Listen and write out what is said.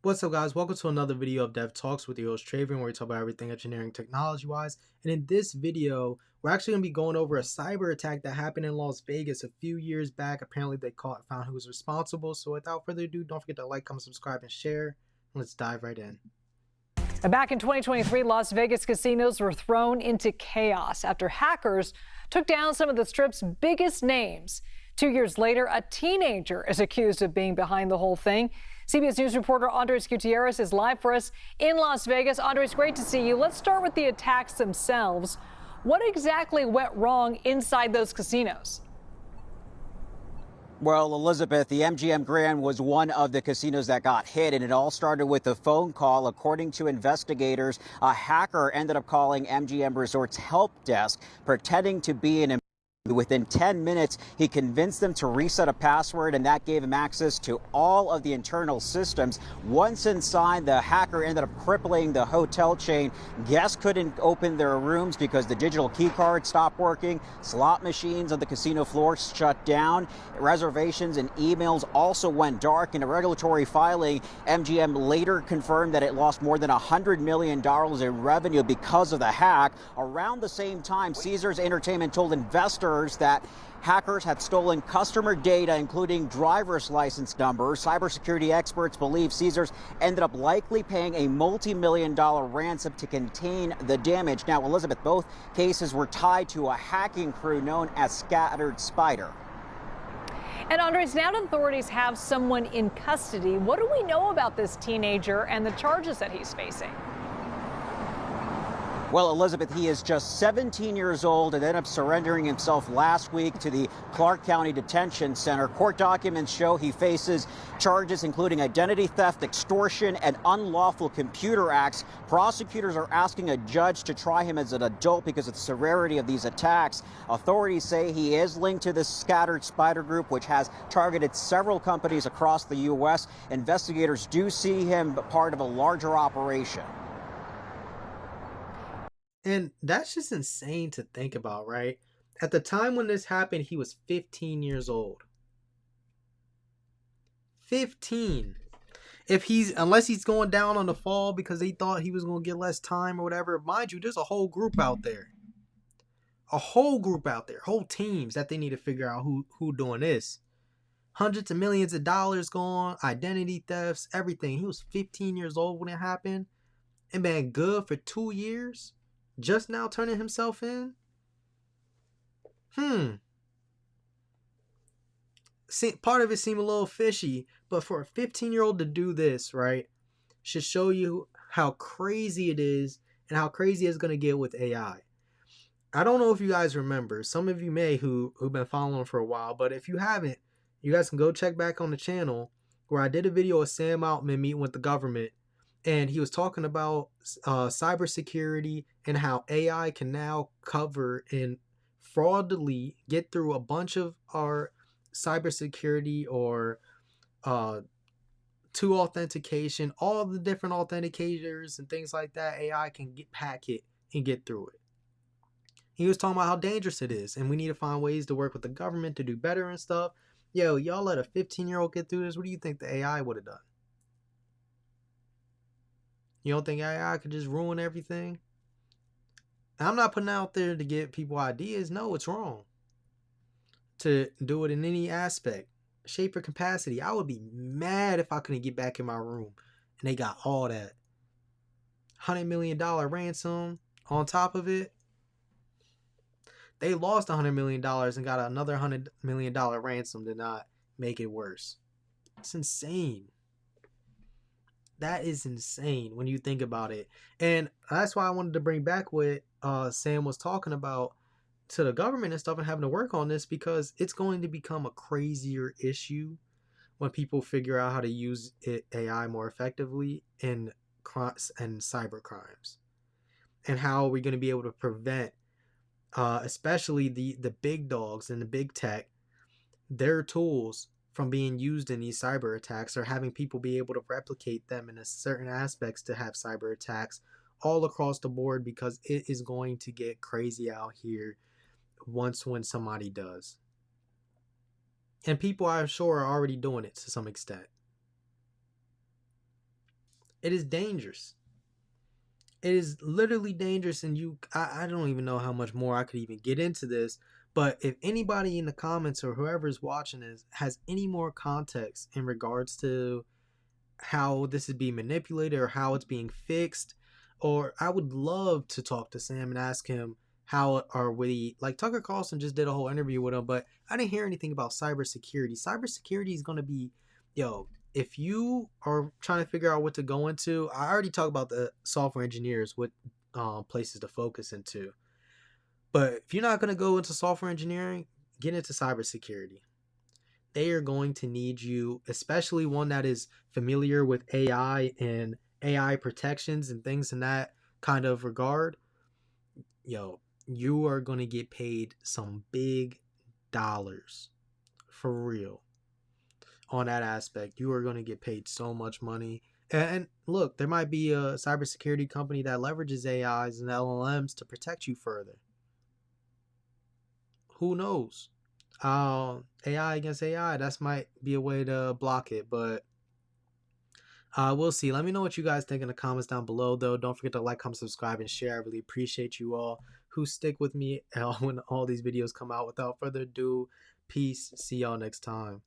What's up, guys? Welcome to another video of DevTalks with your host Traven, where we talk about everything engineering technology wise. And in this video, we're actually going to be going over a cyber attack that happened in Las Vegas a few years back. Apparently, they found who was responsible. So without further ado, don't forget to like, comment, subscribe, and share. Let's dive right in. Back in 2023, Las Vegas casinos were thrown into chaos after hackers took down some of the Strip's biggest names. 2 years later, a teenager is accused of being behind the whole thing. CBS News reporter Andres Gutierrez is live for us in Las Vegas. Andres, great to see you. Let's start with the attacks themselves. What exactly went wrong inside those casinos? Well, Elizabeth, the MGM Grand was one of the casinos that got hit, and it all started with a phone call. According to investigators, a hacker ended up calling MGM Resort's help desk, pretending to be an Within 10 minutes, he convinced them to reset a password, and that gave him access to all of the internal systems. Once inside, the hacker ended up crippling the hotel chain. Guests couldn't open their rooms because the digital key card stopped working. Slot machines on the casino floor shut down. Reservations and emails also went dark. In a regulatory filing, MGM later confirmed that it lost more than $100 million in revenue because of the hack. Around the same time, Caesars Entertainment told investors that hackers had stolen customer data, including driver's license numbers. Cybersecurity experts believe Caesars ended up likely paying a multi-million-dollar ransom to contain the damage. Now, Elizabeth, both cases were tied to a hacking crew known as Scattered Spider. And Andres, now that authorities have someone in custody, what do we know about this teenager and the charges that he's facing? Well, Elizabeth, he is just 17 years old and ended up surrendering himself last week to the Clark County Detention Center. Court documents show he faces charges including identity theft, extortion, and unlawful computer acts. Prosecutors are asking a judge to try him as an adult because of the severity of these attacks. Authorities say he is linked to the Scattered Spider group, which has targeted several companies across the U.S. Investigators do see him part of a larger operation. And that's just insane to think about, right? At the time when this happened, he was 15 years old. 15. Unless he's going down on the fall because they thought he was going to get less time or whatever. Mind you, there's a whole group out there. Whole teams that they need to figure out who doing this. Hundreds of millions of dollars gone, identity thefts, everything. He was 15 years old when it happened and been good for 2 years. Just now turning himself in? Part of it seemed a little fishy, but for a 15-year-old to do this, right, should show you how crazy it is and how crazy it's going to get with AI. I don't know if you guys remember. Some of you may who've been following for a while, but if you haven't, you guys can go check back on the channel where I did a video of Sam Altman meeting with the government. And he was talking about cybersecurity and how AI can now cover and fraudulently get through a bunch of our cybersecurity or two authentication, all the different authenticators and things like that. AI can hack it and get through it. He was talking about how dangerous it is, and we need to find ways to work with the government to do better and stuff. Yo, y'all let a 15-year-old get through this? What do you think the AI would have done? You don't think AI could just ruin everything? I'm not putting out there to give people ideas. No, it's wrong to do it in any aspect, shape, or capacity. I would be mad if I couldn't get back in my room and they got all that $100 million ransom on top of it. They lost $100 million and got another $100 million ransom to not make it worse. It's insane. That is insane when you think about it. And that's why I wanted to bring back what Sam was talking about to the government and stuff and having to work on this, because it's going to become a crazier issue when people figure out how to use AI more effectively in crimes and cyber crimes. And how are we going to be able to prevent, especially the big dogs and the big tech, their tools from being used in these cyber attacks, or having people be able to replicate them in a certain aspects to have cyber attacks all across the board, because it is going to get crazy out here when somebody does. And people, I'm sure, are already doing it to some extent. It is dangerous. It is literally dangerous, and I don't even know how much more I could even get into this. But if anybody in the comments or whoever's watching this has any more context in regards to how this is being manipulated or how it's being fixed, or I would love to talk to Sam and ask him how are we, like Tucker Carlson just did a whole interview with him, but I didn't hear anything about cybersecurity. Cybersecurity is going to be, yo, if you are trying to figure out what to go into, I already talked about the software engineers, what places to focus into. But if you're not going to go into software engineering, get into cybersecurity. They are going to need you, especially one that is familiar with AI and AI protections and things in that kind of regard. Yo, you are going to get paid some big dollars for real on that aspect. You are going to get paid so much money. And look, there might be a cybersecurity company that leverages AIs and LLMs to protect you further. Who knows? AI against AI, that might be a way to block it, but we'll see. Let me know what you guys think in the comments down below, though. Don't forget to like, comment, subscribe, and share. I really appreciate you all who stick with me when all these videos come out. Without further ado, peace. See y'all next time.